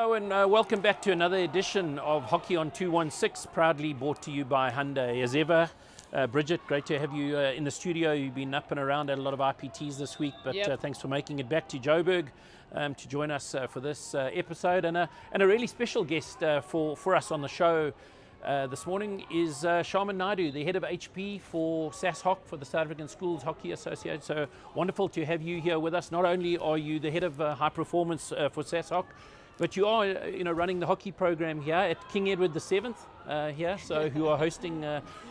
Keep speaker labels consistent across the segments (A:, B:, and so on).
A: Hello and welcome back to another edition of Hockey on 216, proudly brought to you by Hyundai. As ever, Bridget, great to have you in the studio. You've been up and around at a lot of IPTs this week, but thanks for making it back to Joburg to join us for this episode. And a really special guest for us on the show this morning is Sharman Naidu, the head of HP for SASHOC, for the South African Schools Hockey Association. So wonderful to have you here with us. Not only are you the head of high performance for SASHOC, but you are, running the hockey program here at King Edward VII here. So who are hosting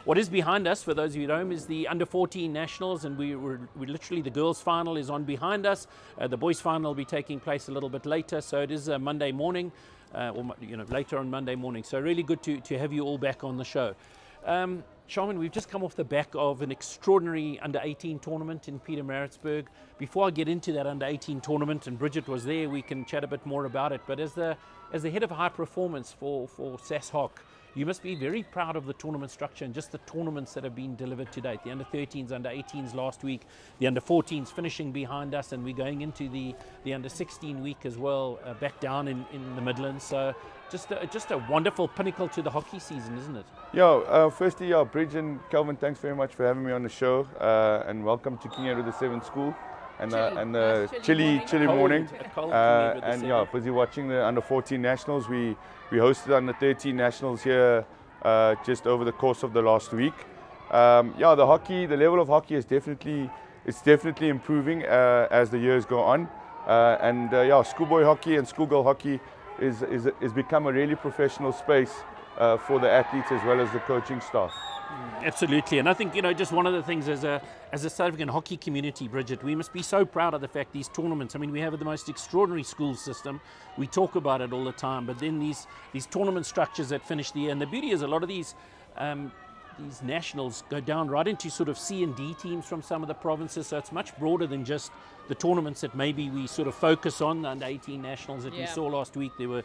A: what is behind us, for those of you who don't, is the under 14 nationals, and we literally, the girls' final is on behind us. The boys' final will be taking place a little bit later. So it is Monday morning, later on Monday morning. So really good to have you all back on the show. Sharman, we've just come off the back of an extraordinary under-18 tournament in Pietermaritzburg. Before I get into that under-18 tournament, and Bridget was there, we can chat a bit more about it. But as the head of high performance for SASHOC, you must be very proud of the tournament structure and just the tournaments that have been delivered to date. The under-13s, under-18s last week, the under-14s finishing behind us, and we're going into the under-16 week as well, back down in the Midlands. So just a wonderful pinnacle to the hockey season, isn't it?
B: Firstly, Bridge and Kelvin, thanks very much for having me on the show, and welcome to King Edward VII School. And chilly morning, busy watching the under 14 nationals. We hosted under 13 nationals here just over the course of the last week. The level of hockey is definitely improving as the years go on. Schoolboy hockey and schoolgirl hockey is become a really professional space for the athletes as well as the coaching staff.
A: Absolutely, and I think just one of the things as a South African hockey community, Bridget, we must be so proud of the fact these tournaments. I mean, we have the most extraordinary school system. We talk about it all the time, but then these tournament structures that finish the year, and the beauty is a lot of these nationals go down right into sort of C and D teams from some of the provinces. So it's much broader than just the tournaments that maybe we sort of focus on. The under 18 nationals that we saw last week, there were,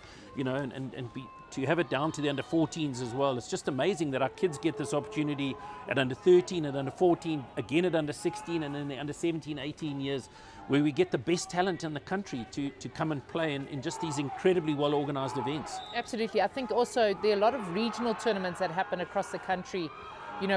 A: to have it down to the under 14s as well. It's just amazing that our kids get this opportunity at under 13, at under 14, again at under 16, and in the under 17, 18 years, where we get the best talent in the country to come and play in just these incredibly well-organized events.
C: Absolutely. I think also there are a lot of regional tournaments that happen across the country,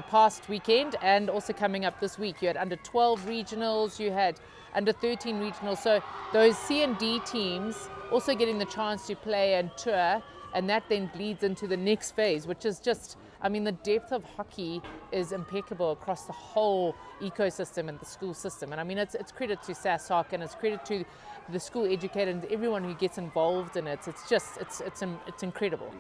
C: past weekend and also coming up this week. You had under 12 regionals, you had under 13 regionals. So those C and D teams also getting the chance to play and tour, and that then bleeds into the next phase, which is just, the depth of hockey is impeccable across the whole ecosystem and the school system. And it's credit to SASHOC, and it's credit to the school educator and everyone who gets involved in it. It's incredible.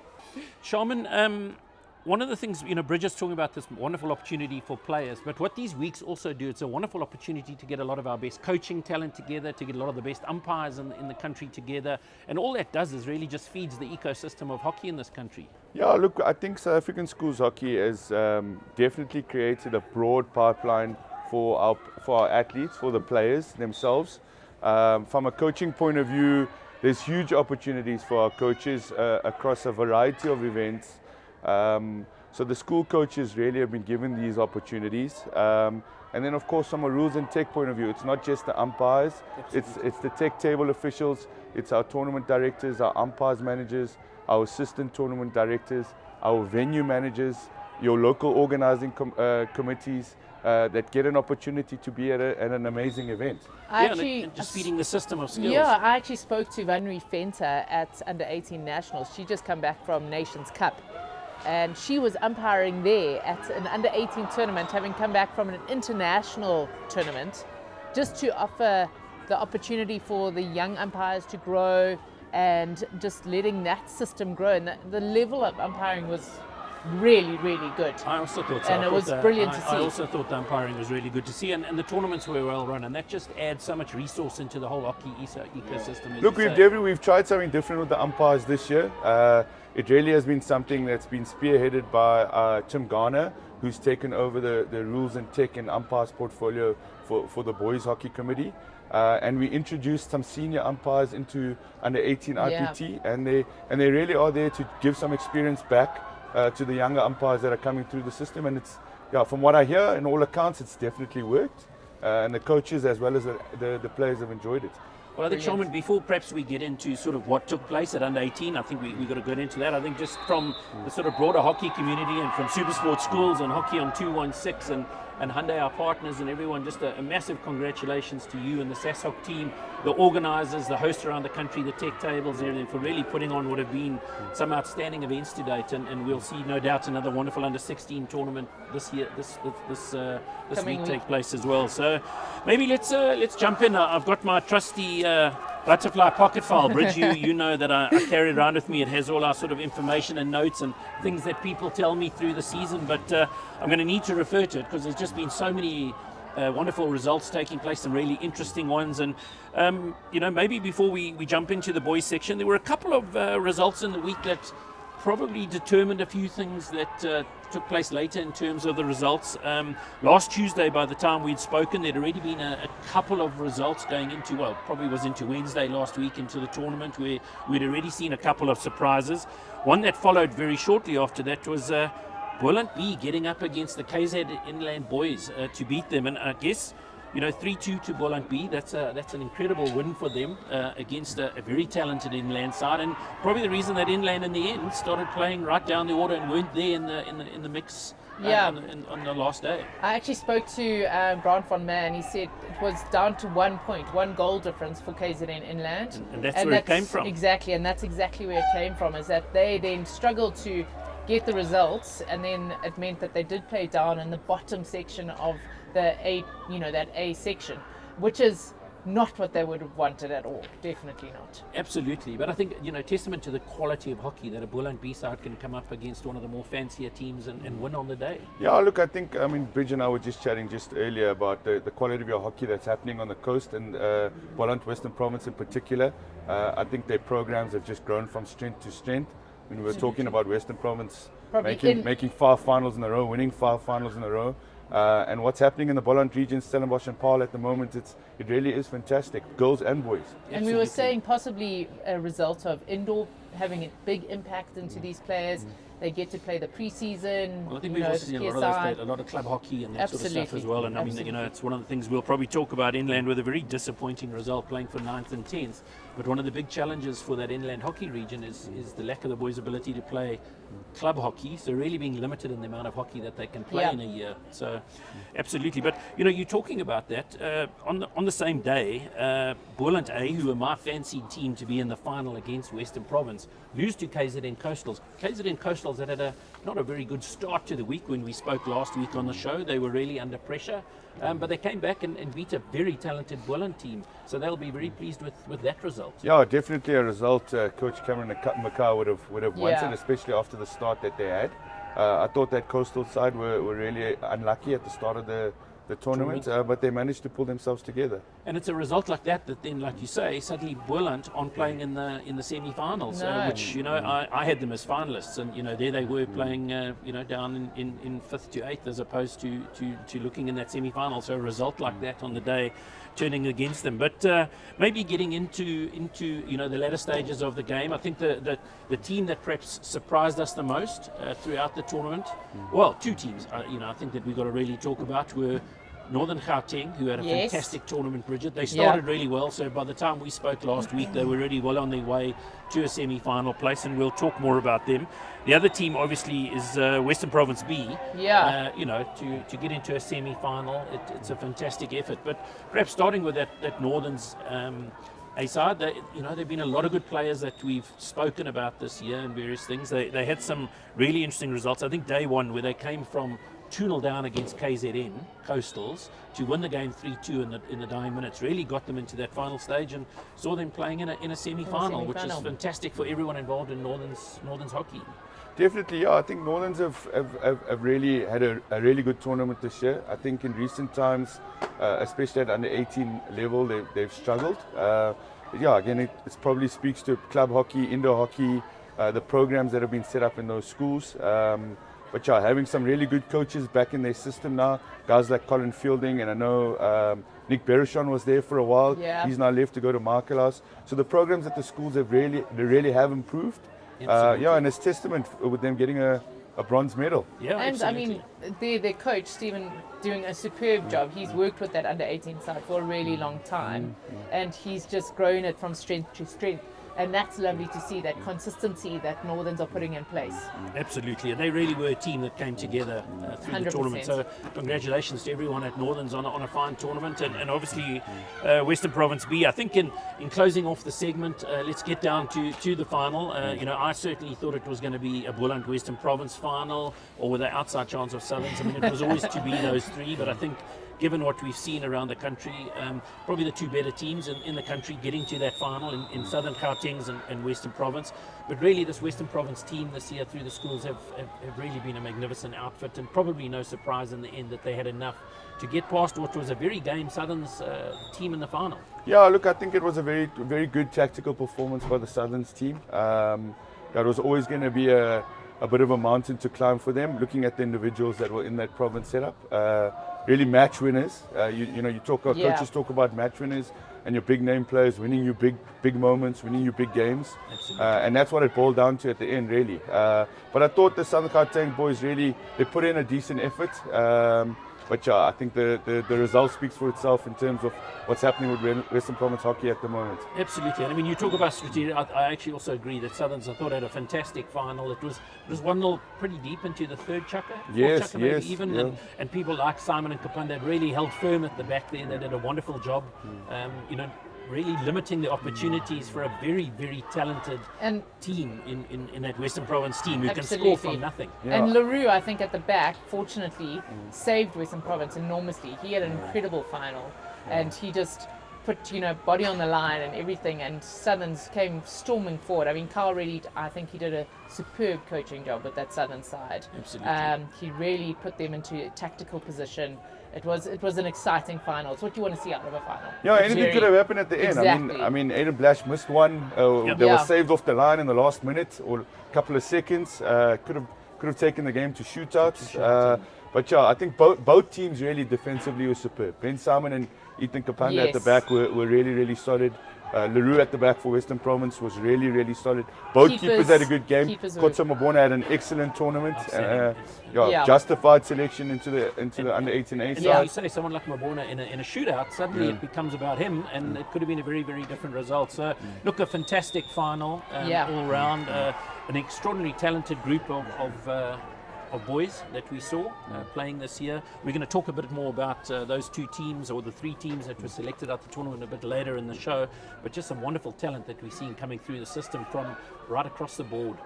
A: Sharman, one of the things, Bridget's talking about this wonderful opportunity for players, but what these weeks also do, it's a wonderful opportunity to get a lot of our best coaching talent together, to get a lot of the best umpires in the country together, and all that does is really just feeds the ecosystem of hockey in this country.
B: Yeah, look, I think South African schools hockey has definitely created a broad pipeline for our athletes, for the players themselves. From a coaching point of view, there's huge opportunities for our coaches across a variety of events. So the school coaches really have been given these opportunities. And then, of course, from a rules and tech point of view, it's not just the umpires, it's the tech table officials, it's our tournament directors, our umpires managers, our assistant tournament directors, our venue managers, your local organizing committees that get an opportunity to be at an amazing event.
A: And just feeding the system of skills.
C: Yeah, I actually spoke to Vanry Fenter at under 18 nationals. She just come back from Nations Cup, and she was umpiring there at an under 18 tournament, having come back from an international tournament, just to offer the opportunity for the young umpires to grow and just letting that system grow. And the level of umpiring was really, really good.
A: I also thought so.
C: And it was brilliant to see.
A: I also thought the umpiring was really good to see, and the tournaments were well run, and that just adds so much resource into the whole hockey ecosystem.
B: Look, we've tried something different with the umpires this year. It really has been something that's been spearheaded by Tim Garner, who's taken over the rules and tech and umpires portfolio for the boys hockey committee. And we introduced some senior umpires into under 18 IPT, and they really are there to give some experience back to the younger umpires that are coming through the system. And it's, from what I hear, in all accounts, it's definitely worked. And the coaches as well as the players have enjoyed it.
A: Well, I think, Sharman, before perhaps we get into sort of what took place at under 18, I think we got to get into that. I think just from the sort of broader hockey community and from SuperSport schools and Hockey on 216 and Hyundai, our partners, and everyone, just a massive congratulations to you and the SASHOC team, the organisers, the hosts around the country, the tech tables and everything, for really putting on what have been some outstanding events to date. And we'll see, no doubt, another wonderful under 16 tournament this year, this week take place as well. So maybe let's jump in. I've got my trusty butterfly pocket file, Bridge. You know that I carry it around with me. It has all our sort of information and notes and things that people tell me through the season, but I'm going to need to refer to it because there's just been so many wonderful results taking place, some really interesting ones. And maybe before we jump into the boys section, there were a couple of results in the week that probably determined a few things that took place later in terms of the results. Last Tuesday, by the time we'd spoken, there'd already been a couple of results going into, well, probably was into Wednesday last week into the tournament, where we'd already seen a couple of surprises. One that followed very shortly after that was Boland B getting up against the KZ Inland boys to beat them. And I guess, 3-2 to Boland B, that's an incredible win for them against a very talented Inland side, and probably the reason that Inland in the end started playing right down the order and weren't there in the mix on the last day.
C: I actually spoke to Grant von Mann. He said it was down to 1 point, 1 goal difference for KZN Inland.
A: And that's where it came from.
C: Exactly, and that's exactly where it came from, is that they then struggled to get the results, and then it meant that they did play down in the bottom section of the A, that A section, which is not what they would have wanted at all. Definitely not.
A: Absolutely, but I think, testament to the quality of hockey that a Boland B side can come up against one of the more fancier teams and win on the day.
B: Yeah, look, I think, Bridge and I were just chatting just earlier about the quality of your hockey that's happening on the coast, and Boland Western Province in particular. I think their programs have just grown from strength to strength. When we were talking about Western Province making 5 finals in a row, winning 5 finals in a row. And what's happening in the Boland region, Stellenbosch and Paarl at the moment, it really is fantastic, girls and boys.
C: And we were saying possibly a result of indoor having a big impact into these players. They get to play the pre-season.
A: Well, I think we've also seen a lot of club hockey and that sort of stuff as well. And I mean, it's one of the things we'll probably talk about. Inland with a very disappointing result, playing for 9th and 10th. But one of the big challenges for that inland hockey region is the lack of the boys' ability to play club hockey. So really being limited in the amount of hockey that they can play in a year. So absolutely. But you're talking about that on the same day. Boland A, who were my fancied team to be in the final against Western Province, lose to KZN Coastals. KZN Coastals that had not a very good start to the week. When we spoke last week on the show, they were really under pressure, but they came back and beat a very talented Boland team, so they'll be very pleased with that result.
B: Yeah, definitely a result Coach Cameron McCarr would have wanted, especially after the start that they had. I thought that Coastal side were really unlucky at the start of the tournament, but they managed to pull themselves together.
A: And it's a result like that then, like you say, suddenly Boland aren't playing in the semi-finals, which I had them as finalists, and there they were playing down in 5th to 8th as opposed to looking in that semi-final. So a result like that on the day turning against them. But maybe getting into the latter stages of the game, I think the team that perhaps surprised us the most throughout the tournament, well, 2 teams I think that we've got to really talk about were Northern Gauteng, who had a fantastic tournament, Bridget. They started really well, so by the time we spoke last week, they were really well on their way to a semi-final place, and we'll talk more about them. The other team, obviously, is Western Province B. To get into a semi-final, it's a fantastic effort. But perhaps starting with that Northern's A side, there've been a lot of good players that we've spoken about this year and various things. They had some really interesting results. I think day one, where they came from 2-0 down against KZN Coastals to win the game 3-2 in the dying minutes, really got them into that final stage, and saw them playing in a semi-final, which is fantastic for everyone involved in Northern's hockey.
B: Definitely, I think Northerns have really had a really good tournament this year. I think in recent times, especially at under 18 level, they've struggled. Again, it probably speaks to club hockey, indoor hockey, the programs that have been set up in those schools. But having some really good coaches back in their system now, guys like Colin Fielding, and I know Nick Berishon was there for a while. He's now left to go to Markelas. So the programs at the schools have really have improved. And it's testament with them getting a a bronze medal.
A: Yeah,
C: And
A: absolutely.
C: I mean, their coach, Stephen, doing a superb job. He's worked with that under-18 side for a really long time, and he's just grown it from strength to strength. And that's lovely to see, that consistency that Northerns are putting in place.
A: Absolutely, and they really were a team that came together through the
C: 100%.
A: tournament. So congratulations to everyone at Northerns on a fine tournament, and obviously Western Province B. I think in closing off the segment, let's get down to the final. I certainly thought it was going to be a Bulland Western Province final, or with an outside chance of Southerns. I mean, it was always to be those three, but I think given what we've seen around the country, probably the two better teams in the country getting to that final in Southern Gauteng's and Western Province. But really this Western Province team this year through the schools have really been a magnificent outfit, and probably no surprise in the end that they had enough to get past what was a very game Southerns team in the final.
B: Yeah, look, I think it was a very good tactical performance by the Southerns team. That was always going to be a bit of a mountain to climb for them, looking at the individuals that were in that province setup. Really match winners. Coaches talk about match winners and your big name players winning you big moments, winning you big games. And that's what it boiled down to at the end, really. But I thought the Southern Gauteng boys they put in a decent effort. But yeah, I think the result speaks for itself in terms of what's happening with Western Province hockey at the moment.
A: Absolutely, and I mean, you talk about strategy. I actually also agree that Southerns, I thought, had a fantastic final. It was 1-0 pretty deep into the third chukker,
B: Yes,
A: chukker maybe
B: yes,
A: even,
B: yeah.
A: and people like Simon and Kapunda really held firm at the back there. They did a wonderful job. Really limiting the opportunities for a very, very talented
C: And
A: team in that Western Province team who can
C: Absolutely.
A: score from nothing.
B: Yeah.
C: And LaRue, I think, at the back, fortunately, saved Western Province enormously. He had an incredible final, and he just put, body on the line and everything, and Southerns came storming forward. I mean, Carl really, I think he did a superb coaching job with that Southern side.
A: Absolutely.
C: He really put them into a tactical position. It was an exciting final. It's what you want to see out of a final.
B: Yeah,
C: It's
B: anything
C: very-
B: could have happened at the end.
C: Exactly.
B: I mean, Aiden Blash missed one. They
C: Yeah.
B: were saved off the line in the last minute or a couple of seconds. Could have taken the game to shootouts. But yeah, I think both teams really defensively were superb. Ben Simon and Ethan Kapanda at the
C: Yes.
B: back were really, really solid. LaRue at the back for Western Province was really, really solid. Both keepers had a good game.
C: Keepers were-
B: Kotsa Mabona had an excellent tournament.
A: Outstanding.
C: Yeah.
B: Justified selection into the under 18A
A: And
B: side.
A: yeah, you say someone like Mabona in a shootout, suddenly it becomes about him, and it could have been a very, very different result. So, look, a fantastic final all round. An extraordinarily talented group of boys that we saw playing this year. We're going to talk a bit more about those two teams, or the three teams that were selected at the tournament, a bit later in the show. But just some wonderful talent that we're seeing coming through the system from right across the board.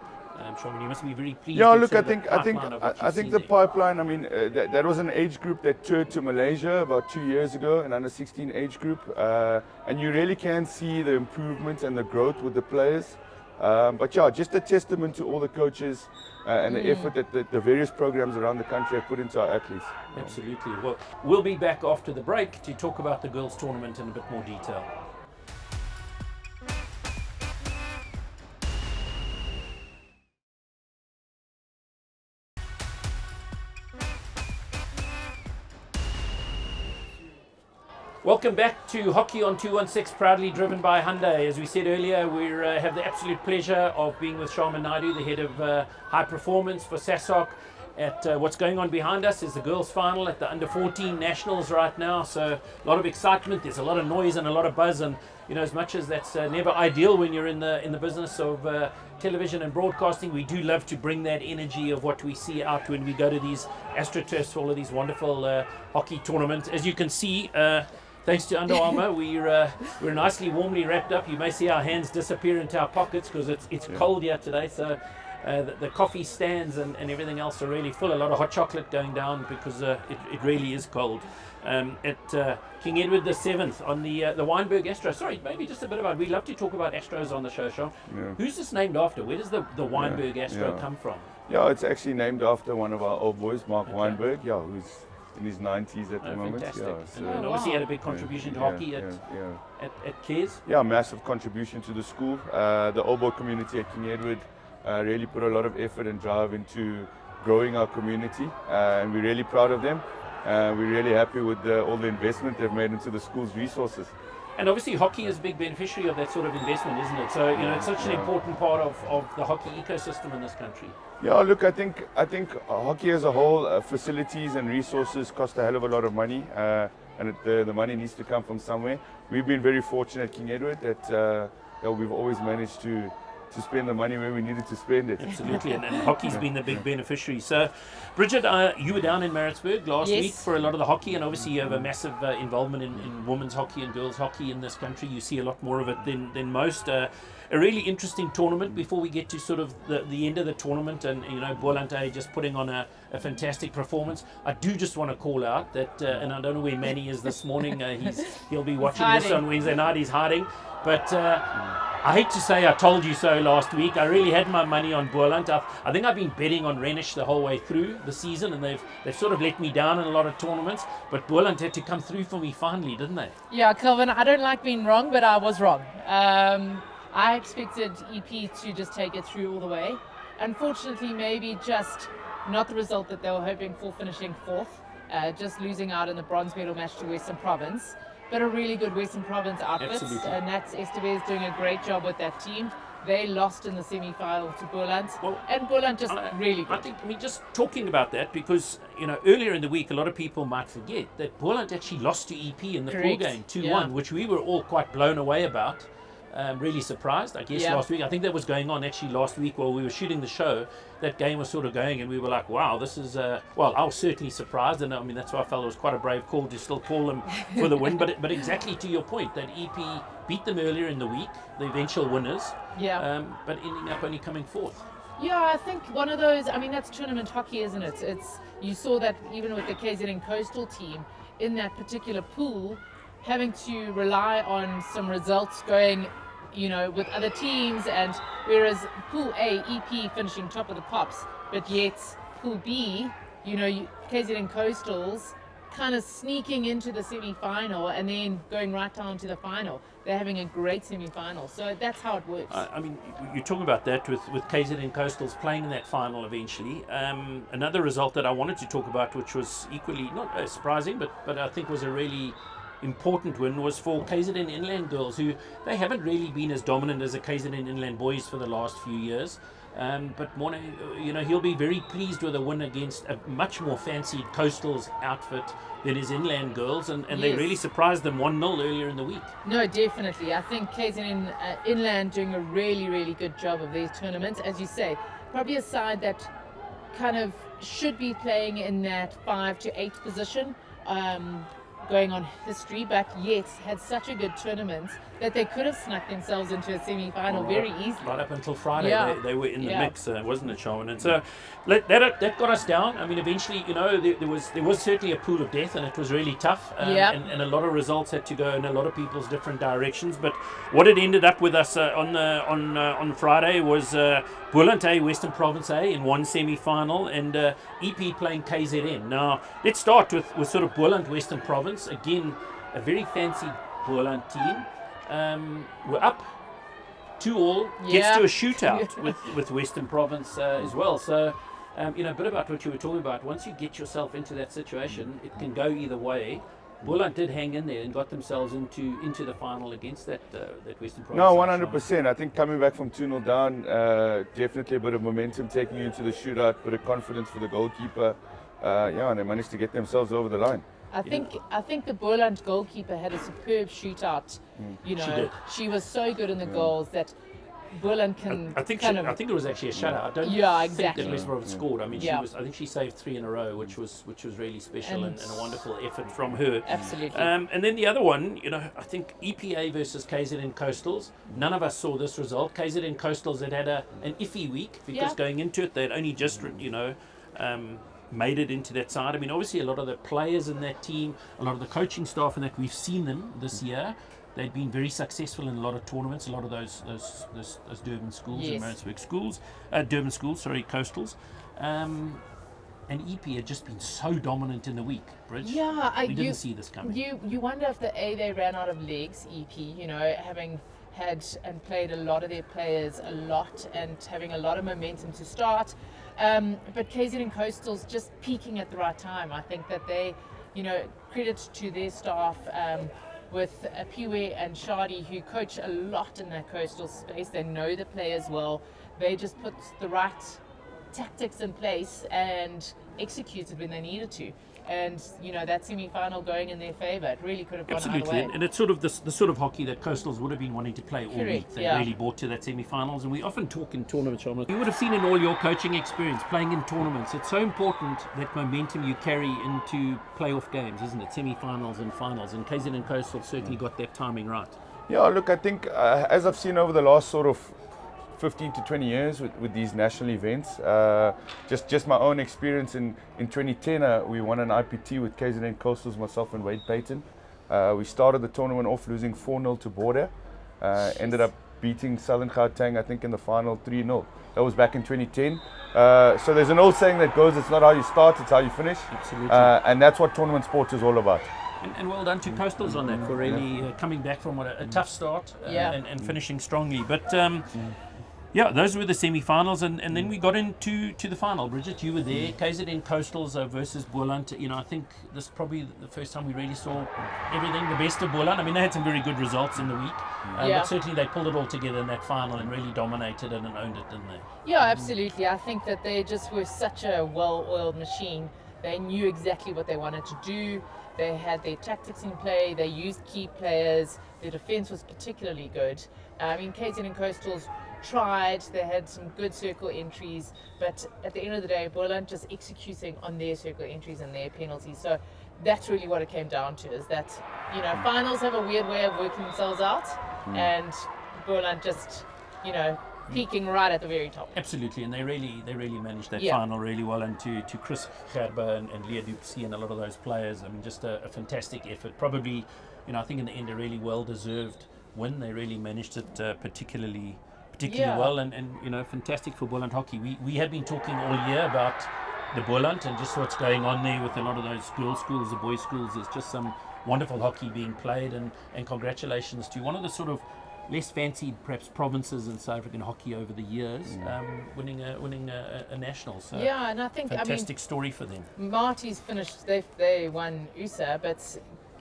A: Shawman, you must be very pleased.
B: Yeah,
A: with
B: look,
A: sort
B: I
A: of the
B: think
A: pipeline of what
B: I
A: you've
B: think
A: seen
B: the
A: there.
B: pipeline. I mean, that was an age group that toured to Malaysia about 2 years ago, an under 16 age group, and you really can see the improvement and the growth with the players. But yeah, just a testament to all the coaches and the effort that the various programs around the country have put into our athletes.
A: Absolutely. Well, we'll be back after the break to talk about the girls' tournament in a bit more detail. Welcome back to Hockey on 216, proudly driven by Hyundai. As we said earlier, we have the absolute pleasure of being with Sharman Naidu, the head of high performance for SASOC. At what's going on behind us is the girls' final at the under 14 nationals right now. So a lot of excitement. There's a lot of noise and a lot of buzz. And as much as that's never ideal when you're in the business of television and broadcasting, we do love to bring that energy of what we see out when we go to these AstroTurfs, all of these wonderful hockey tournaments. As you can see. Thanks to Under Armour, we're nicely warmly wrapped up. You may see our hands disappear into our pockets because it's cold here today. So the coffee stands and everything else are really full. A lot of hot chocolate going down because it really is cold. At King Edward VII on the Weinberg Astro. Sorry, maybe just a bit about. We love to talk about Astros on the show, Sean.
B: Yeah.
A: Who's this named after? Where does the Weinberg Astro come from?
B: Yeah, it's actually named after one of our old boys, Mark Weinberg. Yeah, who's in his 90s at the moment.
A: Fantastic.
B: Yeah,
A: And obviously had a big contribution to hockey at Cares.
B: Yeah, massive contribution to the school. The old boy community at King Edward really put a lot of effort and drive into growing our community, and we're really proud of them. We're really happy with all the investment they've made into the school's resources.
A: And obviously hockey is a big beneficiary of that sort of investment, isn't it? So, it's such an important part of the hockey ecosystem in this country.
B: Yeah, look, I think hockey as a whole, facilities and resources cost a hell of a lot of money, and the money needs to come from somewhere. We've been very fortunate, King Edward, that we've always managed to spend the money where we needed to spend it.
A: Absolutely, and hockey's been the big beneficiary. So, Bridget, you were down in Maritzburg last week for a lot of the hockey, and obviously you have a massive involvement in women's hockey and girls' hockey in this country. You see a lot more of it than most. A really interesting tournament. Before we get to sort of the end of the tournament, and Bolante just putting on a fantastic performance. I do just want to call out that, and I don't know where Manny is this morning. He'll be watching this on Wednesday night. He's hiding, but. I hate to say I told you so last week. I really had my money on Boland. I think I've been betting on Renish the whole way through the season, and they've sort of let me down in a lot of tournaments. But Boland had to come through for me finally, didn't they?
C: Yeah, Kelvin, I don't like being wrong, but I was wrong. I expected EP to just take it through all the way. Unfortunately, maybe just not the result that they were hoping for, finishing fourth, just losing out in the bronze medal match to Western Province. But a really good Western Province outfit, and Nats Estevez doing a great job with that team. They lost in the semi-final to Boland, and Boland just really good.
A: I mean, just talking about that, because earlier in the week, a lot of people might forget that Boland actually lost to EP in the pool game 2-1, which we were all quite blown away about. Really surprised, I guess, last week. I think that was going on actually last week while we were shooting the show. That game was sort of going, and we were like, wow, this is, I was certainly surprised, and I mean, that's why I felt it was quite a brave call to still call them for the win. But exactly to your point, that EP beat them earlier in the week, the eventual winners, but ending up only coming fourth.
C: Yeah, I think one of those, I mean, that's tournament hockey, isn't it? You saw that even with the KZN Coastal team, in that particular pool, having to rely on some results going with other teams, and whereas Pool A, EP finishing top of the pops, but yet Pool B, KZN Coastals kind of sneaking into the semi-final and then going right down to the final. They're having a great semi-final, so that's how it works.
A: I mean, you're talking about that with KZN Coastals playing in that final eventually. Another result that I wanted to talk about, which was equally not surprising, but I think was a really important win, was for KZN Inland girls, who they haven't really been as dominant as the KZN Inland boys for the last few years. But Morne, he'll be very pleased with a win against a much more fancied Coastals outfit than his Inland girls, and they really surprised them 1-0 earlier in the week.
C: No, definitely. I think KZN Inland doing a really, really good job of these tournaments. As you say, probably a side that kind of should be playing in that 5 to 8 position. Going on history, but yet had such a good tournament that they could have snuck themselves into a semi-final very easily.
A: Right up until Friday, they were in the mix, wasn't it, Shawn? And so that got us down. I mean, eventually, there was certainly a pool of death, and it was really tough. And a lot of results had to go in a lot of people's different directions. But what it ended up with us on Friday was Bolante Western Province A in one semi-final, and EP playing KZN. Now, let's start with sort of Boland Western Province. Again, a very fancy Boland team. We're up 2-2, gets to a shootout with Western Province as well. So, a bit about what you were talking about. Once you get yourself into that situation, it can go either way. Boland did hang in there and got themselves into the final against that Western Province.
B: No, 100%. I think coming back from 2-0 down, definitely a bit of momentum taking you into the shootout, bit of confidence for the goalkeeper. And they managed to get themselves over the line.
C: I think the Boland goalkeeper had a superb shootout. She was so good in the goals that Boland can.
A: I think it was actually a shutout. I don't think that West Province scored. I mean, I think she saved 3 in a row, which was really special and a wonderful effort from her.
C: Absolutely.
A: And then the other one, I think EPA versus KZN Coastals. None of us saw this result. KZN Coastals had an iffy week because going into it, they'd only just made it into that side. I mean, obviously a lot of the players in that team, a lot of the coaching staff in that, we've seen them this year. They'd been very successful in a lot of tournaments, a lot of those Durban schools and Maritzburg schools, Coastals. And EP had just been so dominant in the week, Bridge.
C: Yeah,
A: we didn't see this coming.
C: You wonder if they ran out of legs, EP, having had and played a lot of their players a lot and having a lot of momentum to start. But KZN Coastals just peaking at the right time. I think that they, credit to their staff, with Piwe and Shadi, who coach a lot in that coastal space. They know the players well. They just put the right tactics in place and executed when they needed to. And that semi-final going in their favour. It really could have gone either way.
A: And it's sort of the sort of hockey that Coastals would have been wanting to play all week. They really brought to that semi-finals, and we often talk in tournaments. You would have seen in all your coaching experience playing in tournaments. It's so important that momentum you carry into playoff games, isn't it? Semi-finals and finals. And KZN and Coastal certainly got that timing right.
B: Yeah, look, I think as I've seen over the last sort of 15 to 20 years with these national events. Just my own experience in 2010, we won an IPT with KZN Coastals, myself and Wade Payton. We started the tournament off losing 4-0 to Border. Ended up beating Southern Gauteng, I think, in the final 3-0. That was back in 2010. So there's an old saying that goes, it's not how you start, it's how you finish.
A: Absolutely.
B: And that's what tournament sports is all about.
A: And well done to Coastals on that for really coming back from a tough start and finishing strongly. But yeah, those were the semi-finals, and then we got into the final. Bridget, you were there. KZN Coastals versus Boland. I think this is probably the first time we really saw everything, the best of Boland. I mean, they had some very good results in the week, but certainly they pulled it all together in that final and really dominated it and owned it, didn't they?
C: Yeah, absolutely. I think that they just were such a well-oiled machine. They knew exactly what they wanted to do. They had their tactics in play. They used key players. Their defense was particularly good. I mean, KZN Coastals tried, they had some good circle entries, but at the end of the day, Boland just executing on their circle entries and their penalties. So that's really what it came down to, is that, finals have a weird way of working themselves out, and Boland just, peaking right at the very top.
A: Absolutely, and they really managed that final really well, and to Chris Gerber and Leah Duplessis and a lot of those players, I mean, just a fantastic effort. Probably, I think in the end a really well-deserved win. They really managed it particularly well, and fantastic for Boland hockey. We had been talking all year about the Boland and just what's going on there with a lot of those girls' schools, the boys' schools. There's just some wonderful hockey being played, and congratulations to one of the sort of less fancied perhaps provinces in South African hockey over the years, winning a national. So
C: and I think
A: fantastic story for them.
C: Marty's finished. They won USA, but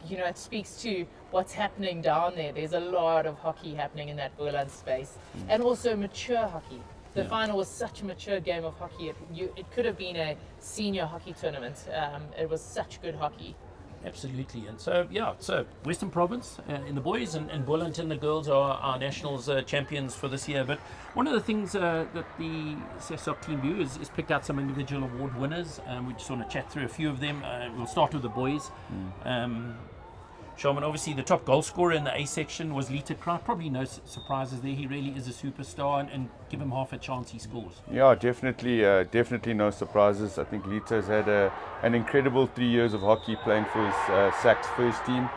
C: it speaks to what's happening down there. There's a lot of hockey happening in that Boland space, and also mature hockey. The final was such a mature game of hockey. It could have been a senior hockey tournament. It was such good hockey.
A: Absolutely, and so Western Province in the boys and Boland in the girls are our nationals champions for this year. But one of the things that the SASOC team do is pick out some individual award winners. We just want to chat through a few of them. We'll start with the boys. Sharman, obviously the top goal scorer in the A section was Lita Kraut. Probably no surprises there. He really is a superstar, and give him half a chance, he scores.
B: Yeah, definitely no surprises. I think Lita has had an incredible 3 years of hockey, playing for his SAC's first team,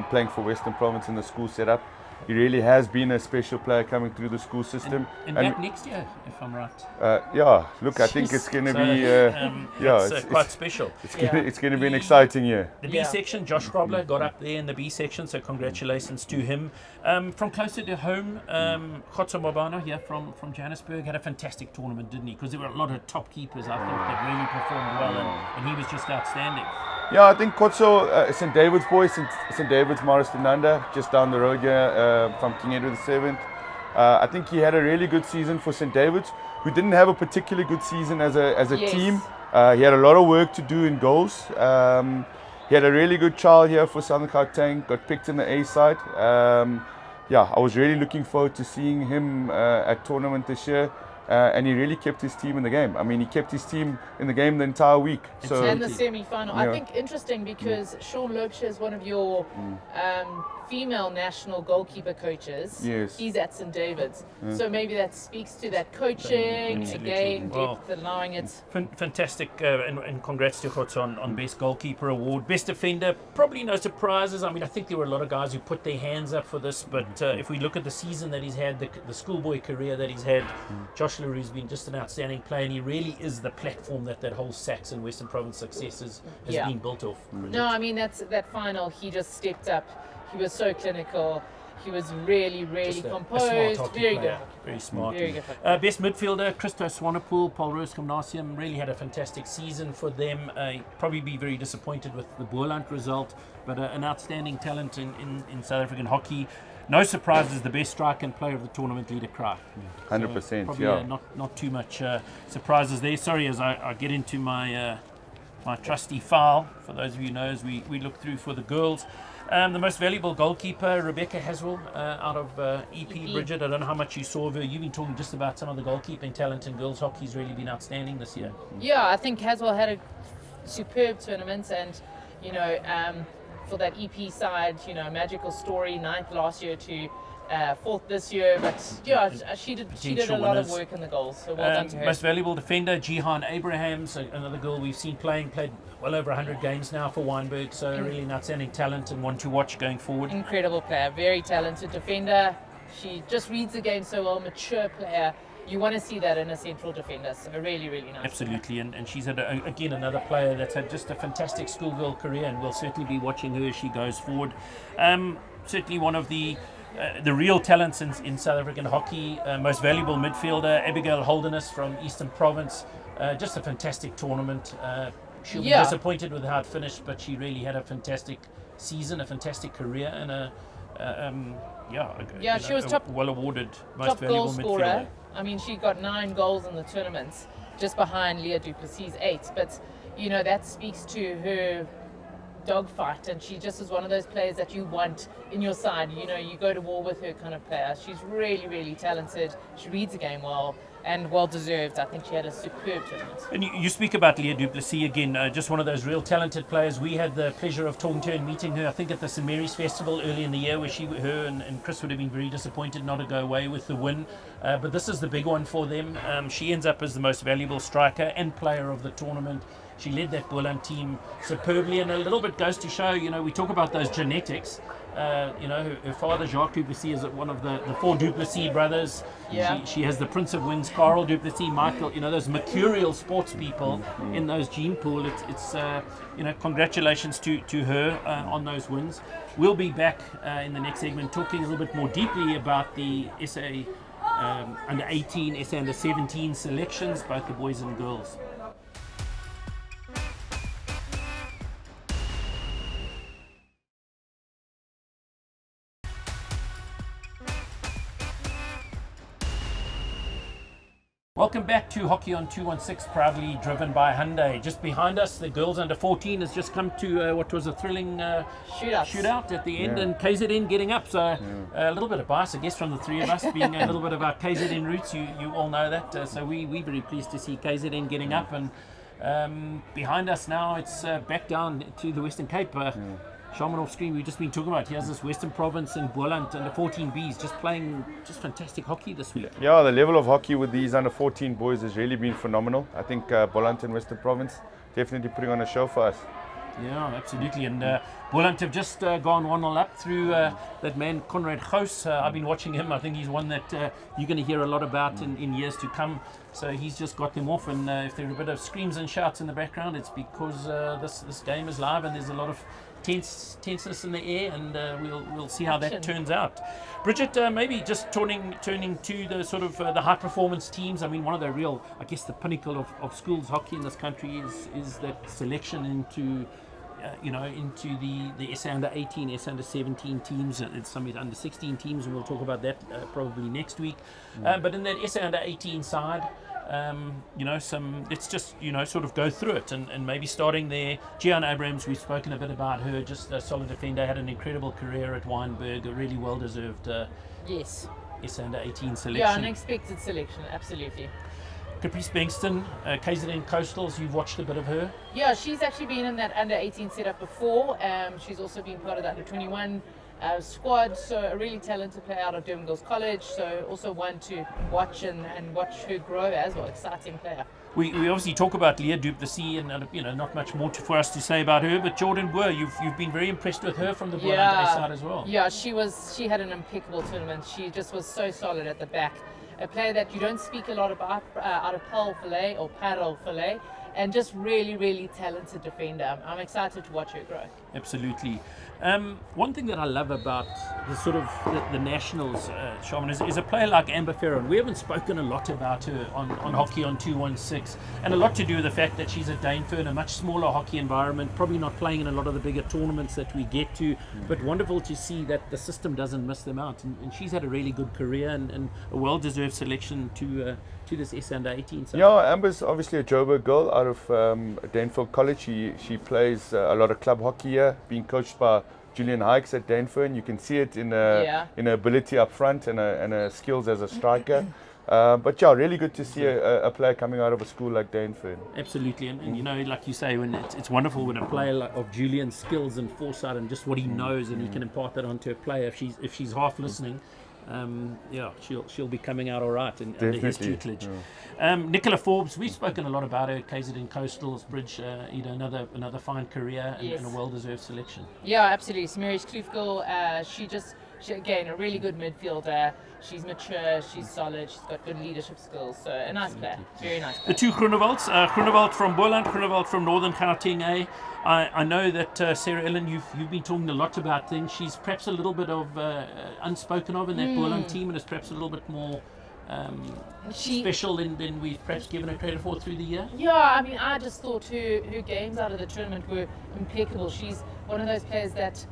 B: playing for Western Province in the school setup. He really has been a special player coming through the school system.
A: And back next year, if I'm right.
B: I think it's going to be
A: it's quite special.
B: It's going to be an exciting year.
A: The B section, Josh Grobler got up there in the B section, so congratulations to him. From closer to home, Khotso Mabano here from Johannesburg had a fantastic tournament, didn't he? Because there were a lot of top keepers, I think, that really performed well, and he was just outstanding.
B: Yeah, I think Khotso, St. David's boys, St. David's Maristananda, just down the road here from King Edward VII. I think he had a really good season for St. David's, who didn't have a particularly good season as a team. He had a lot of work to do in goals. He had a really good trial here for Southern Gauteng, got picked in the A side. I was really looking forward to seeing him at tournament this year. And he really kept his team in the game. I mean, he kept his team in the game the entire week. So,
C: and the semi-final. I think interesting because Sean Loubser is one of your female national goalkeeper coaches.
B: Yes.
C: He's at St. David's. So maybe that speaks to that coaching, again, depth, allowing it.
A: Fantastic, and congrats to Khotso on Best Goalkeeper Award. Best Defender, probably no surprises. I mean, I think there were a lot of guys who put their hands up for this, but if we look at the season that he's had, the schoolboy career that he's had, Josh Larue has been just an outstanding player, and he really is the platform that whole Sax and Western Province success has been built off.
C: No, I mean, that final, he just stepped up. He was so clinical. He was really, really
A: Just a
C: composed,
A: smart hockey
C: very
A: player.
C: good.
A: Very smart.
C: Very good.
A: Best midfielder, Christo Swanepoel, Paul Roos Gymnasium, really had a fantastic season for them. Probably be very disappointed with the Boerland result, but an outstanding talent in South African hockey. No surprises, the best striker and player of the tournament, Leader Cry.
B: 100%,
A: probably,
B: yeah.
A: Not too much surprises there. Sorry, as I get into my my trusty file, for those of you who know, as we look through for the girls. The most valuable goalkeeper, Rebecca Haswell, out of EP. Bridget, I don't know how much you saw of her. You've been talking just about some of the goalkeeping talent in girls hockey's really been outstanding this year.
C: Yeah, I think Haswell had a superb tournament, and for that EP side, magical story, 9th last year to 4th this year, but yeah, she did a lot of work in the goals, so well done to her.
A: Most valuable defender, Jihan Abrahams, another girl we've seen played well over 100 games now for Wynberg, so really an outstanding talent and one to watch going forward.
C: Incredible player, very talented defender. She just reads the game so well, mature player. You want to see that in a central defender, so really, really nice.
A: Absolutely, and she's had, again, another player that's had just a fantastic schoolgirl career, and we'll certainly be watching her as she goes forward. Certainly one of the real talents in South African hockey, most valuable midfielder, Abigail Holderness from Eastern Province. Just a fantastic tournament. She'll be disappointed with how it finished, but she really had a fantastic season, a fantastic career, and
C: she was top,
A: well awarded most
C: top
A: valuable
C: goal scorer.
A: midfielder.
C: I mean, she got 9 goals in the tournament, just behind Leah Duplessis' 8. But that speaks to her dogfight, and she just is one of those players that you want in your side. You go to war with her kind of player. She's really, really talented. She reads the game well, and well deserved. I think she had a superb tournament.
A: And you speak about Leah Duplessis again, just one of those real talented players. We had the pleasure of talking to her and meeting her, I think, at the St Mary's Festival early in the year, where her and Chris would have been very disappointed not to go away with the win. But this is the big one for them. She ends up as the most valuable striker and player of the tournament. She led that Boerland team superbly, and a little bit goes to show, we talk about those genetics. Her father, Jacques Duplessis, is one of the 4 Duplessis brothers.
C: Yeah.
A: She has the Prince of Wings, Carl Duplessis, Michael, those mercurial sports people in those gene pool. It's congratulations to her on those wins. We'll be back in the next segment talking a little bit more deeply about the SA under 18, SA under 17 selections, both the boys and girls. Welcome back to Hockey on 216, proudly driven by Hyundai. Just behind us, the girls under 14 has just come to what was a thrilling shootout at the end, and KZN getting up. So a little bit of bias, I guess, from the three of us, being a little bit of our KZN roots. You all know that. So we're very pleased to see KZN getting up. And behind us now, it's back down to the Western Cape. Shaman off screen, we've just been talking about, here's this Western Province and Boerland under 14Bs just playing just fantastic hockey this week.
B: Yeah, the level of hockey with these under 14 boys has really been phenomenal. I think Boerland and Western Province definitely putting on a show for us.
A: Yeah, absolutely. And Boerland have just gone 1-0 up through that man Conrad Goos. I've been watching him. I think he's one that you're going to hear a lot about in years to come. So he's just got them off, and if there are a bit of screams and shouts in the background, it's because this game is live and there's a lot of tenseness in the air, and we'll see how that turns out. Bridget, maybe just turning to the sort of the high performance teams. I mean, one of the real, I guess, the pinnacle of schools hockey in this country is that selection into the SA under 18, SA under 17 teams, and some under 16 teams, and we'll talk about that probably next week. But in that SA under 18 side, let's just sort of go through it, and maybe starting there. Gian Abrams, we've spoken a bit about her, just a solid defender, had an incredible career at Wynberg, a really well deserved
C: yes,
A: SA under 18 selection.
C: Yeah, unexpected selection, absolutely.
A: Caprice Bengston, KZN Coastals, you've watched a bit of her.
C: Yeah, she's actually been in that under 18 setup before. She's also been part of the under 21 squad, so a really talented player out of Durban Girls College, so also one to watch and watch her grow as well. Exciting player.
A: We obviously talk about Leah Duplessis, and not much more for us to say about her, but Jordan Boer, you've been very impressed with her from the Boerland side as well.
C: Yeah, she had an impeccable tournament. She just was so solid at the back. A player that you don't speak a lot about out of Paul Filet or Parel Filet. and just really, really talented defender. I'm excited to watch her grow.
A: Absolutely. One thing that I love about the sort of the nationals, Shaman, is a player like Amber Ferron. We haven't spoken a lot about her on Hockey on 216, and a lot to do with the fact that she's at Dainfern, a much smaller hockey environment, probably not playing in a lot of the bigger tournaments that we get to, but wonderful to see that the system doesn't miss them out. And she's had a really good career and a well-deserved selection to this S under 18 side.
B: Yeah, Amber's obviously a Joburg girl out of Dainfern College. She plays a lot of club hockey here, being coached by Julian Hikes at Dainfern. You can see it in her ability up front and her skills as a striker. But yeah, really good to see a player coming out of a school like Dainfern.
A: Absolutely, and you know, like you say, when it's wonderful when a player of Julian's skills and foresight and just what he knows, and he can impart that onto a player if she's half listening. She'll be coming out all right under his tutelage. Yeah. Nicola Forbes, we've spoken a lot about her. KZN Coastals, Bridge, another fine career and a well-deserved selection.
C: Yeah, absolutely. Smearish Kloofgirl, she again a really good midfielder. She's mature, she's solid, she's got good leadership skills. So a nice player, very nice player.
A: The two Groenevelds, Groenewald from Boland, Groenewald from Northern Gauteng. I know that Sarah Ellen, you've been talking a lot about things. She's perhaps a little bit of unspoken of in that Boland team, and is perhaps a little bit more special than we've perhaps given her credit for through the year.
C: Yeah, I mean, I just thought her games out of the tournament were impeccable. She's one of those players that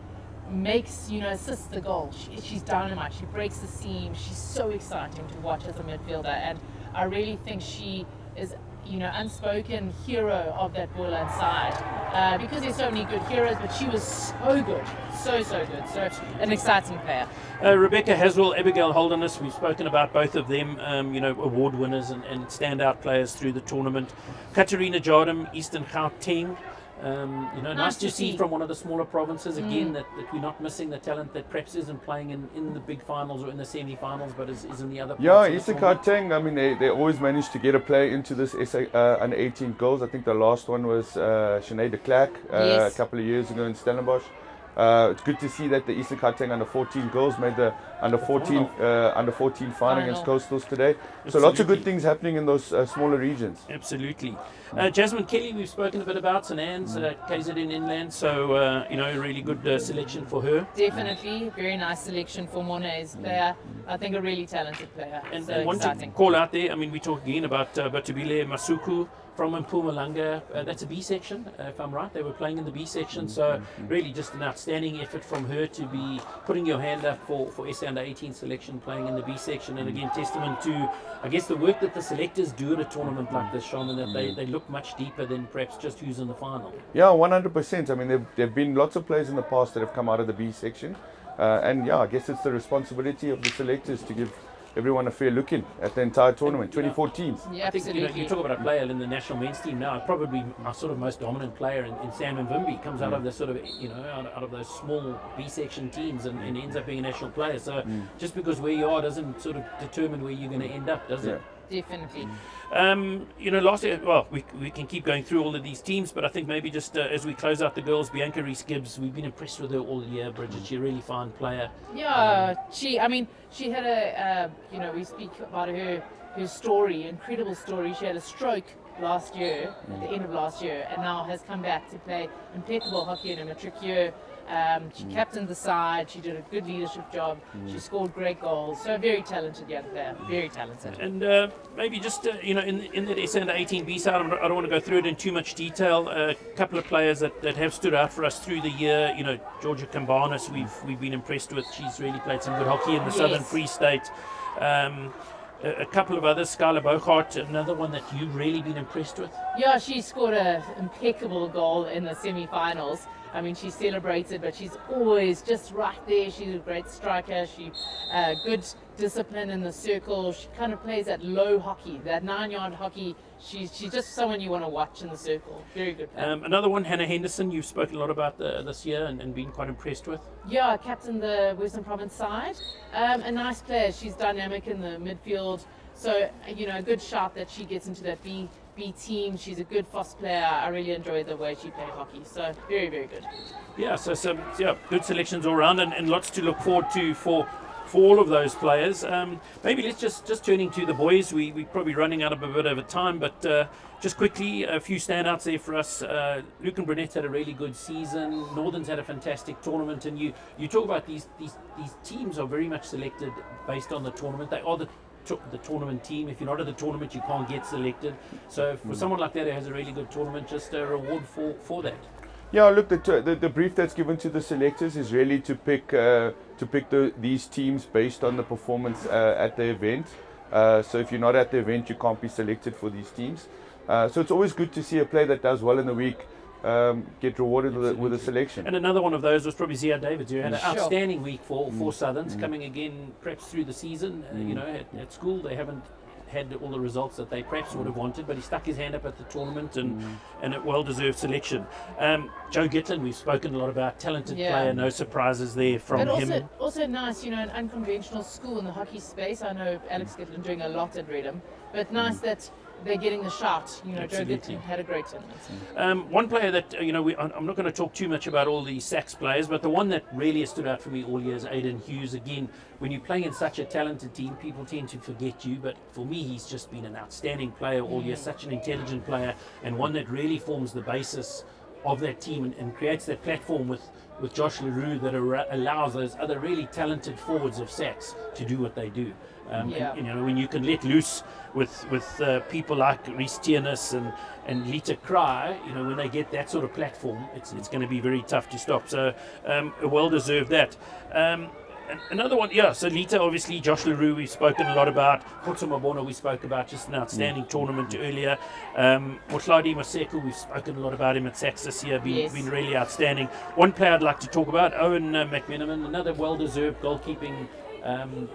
C: makes, assists the goal. She's dynamite. She breaks the seam. She's so exciting to watch as a midfielder, and I really think she is, unspoken hero of that Boland side because there's so many good heroes, but she was so good, so good. So an exciting player.
A: Rebecca Haswell, Abigail Holderness, we've spoken about both of them, award winners and standout players through the tournament. Katarina Jardim, Eastern Gauteng. Nice to see from one of the smaller provinces again that we're not missing the talent that perhaps isn't playing in the big finals or in the semi-finals, but is in the other parts.
B: Yeah, Eastern Gauteng, I mean, they always manage to get a player into this under 18 goals. I think the last one was Sinead de Klerk a couple of years ago in Stellenbosch. It's good to see that the Eastern Gauteng under 14 girls made the under 14 final against Coastals today. Absolutely. So lots of good things happening in those smaller regions.
A: Absolutely. Jasmine Kelly, we've spoken a bit about St Anne's, KZN Inland, so a really good selection for her.
C: Definitely, very nice selection for Monet's player. I think a really talented player.
A: And one to call out there, I mean, we talk again about Batubile Masuku from Mpumalanga. That's a B section, if I'm right. They were playing in the B section, so really just an outstanding effort from her to be putting your hand up for SA Under 18 selection, playing in the B section. And again, testament to, I guess, the work that the selectors do at a tournament like this, Shaman, that they look much deeper than perhaps just who's in the final.
B: Yeah, 100%. I mean, there have been lots of players in the past that have come out of the B section. I guess it's the responsibility of the selectors to give everyone a fair look in at the entire tournament, 24 teams.
C: Yeah,
A: I think you talk about a player in the national men's team now, probably our sort of most dominant player in Sam Mvimbi comes out of the sort of, out of those small B section teams and ends up being a national player. So just because where you are doesn't sort of determine where you're going to end up, does it?
C: Definitely.
A: Last year, well, we can keep going through all of these teams, but I think maybe just as we close out the girls, Bianca Rees-Gibbs, we've been impressed with her all year, Bridget. She's a really fine player.
C: Yeah, she had a, we speak about her story, incredible story. She had a stroke last year, at the end of last year, and now has come back to play impeccable hockey in her matric year. She captained the side, she did a good leadership job, she scored great goals, so a very talented young player, very talented.
A: And maybe just, in that SA Under 18B side, I don't want to go through it in too much detail, a couple of players that have stood out for us through the year, Georgia Cambanis, we've been impressed with, she's really played some good hockey in the Southern Free State. A couple of others, Skylar Bogart, another one that you've really been impressed with?
C: Yeah, she scored an impeccable goal in the semi-finals. I mean, she celebrated, but she's always just right there. She's a great striker. She good discipline in the circle. She kind of plays that low hockey, that 9-yard hockey. She's just someone you want to watch in the circle. Very good player.
A: Another one, Hannah Henderson, you've spoken a lot about this year and been quite impressed with.
C: Yeah, captain the Western Province side. A nice player. She's dynamic in the midfield. So, a good shout that she gets into that B team. She's a good fast player. I really enjoy the way she played hockey. So very, very good.
A: Yeah, so some good selections all around and lots to look forward to for for all of those players. Maybe let's just turning to the boys. We're probably running out of a bit of time, but just quickly, a few standouts there for us. Luke and Brunette had a really good season. Northern's had a fantastic tournament, and you talk about these teams are very much selected based on the tournament. They are the tournament team. If you're not at the tournament, you can't get selected. So for someone like that who has a really good tournament, just a reward for that.
B: Yeah, look, the brief that's given to the selectors is really to pick these teams based on the performance at the event. So if you're not at the event, you can't be selected for these teams. So it's always good to see a player that does well in the week get rewarded with a selection.
A: And another one of those was probably Zia Davids, who had an outstanding week for Southerns, coming again perhaps through the season. At school they haven't had all the results that they perhaps would have wanted, but he stuck his hand up at the tournament and a well-deserved selection. Joe Gitlin, we've spoken a lot about, talented player, no surprises there from him.
C: Also nice, an unconventional school in the hockey space. I know Alex Gitlin doing a lot at Redham, but nice that they're getting the shout. Joe Gitlin had a great tournament.
A: One player that, I'm not going to talk too much about all these Sachs players, but the one that really has stood out for me all year is Aidan Hughes. Again, when you're playing in such a talented team, people tend to forget you, but for me, he's just been an outstanding player all year, such an intelligent player, and one that really forms the basis of that team and creates that platform with Josh LaRue that allows those other really talented forwards of Sachs to do what they do. And, when you can let loose with people like Rhys Tiernis and Lita Cry, when they get that sort of platform, it's going to be very tough to stop. So well deserved that. Another one, so Lita, obviously, Josh LaRue, we've spoken a lot about. Khotso Mabona, we spoke about, just an outstanding tournament earlier. Motladi Maseko, we've spoken a lot about him at Sachs this year, been really outstanding. One player I'd like to talk about, Owen McMenamin, another well-deserved goalkeeping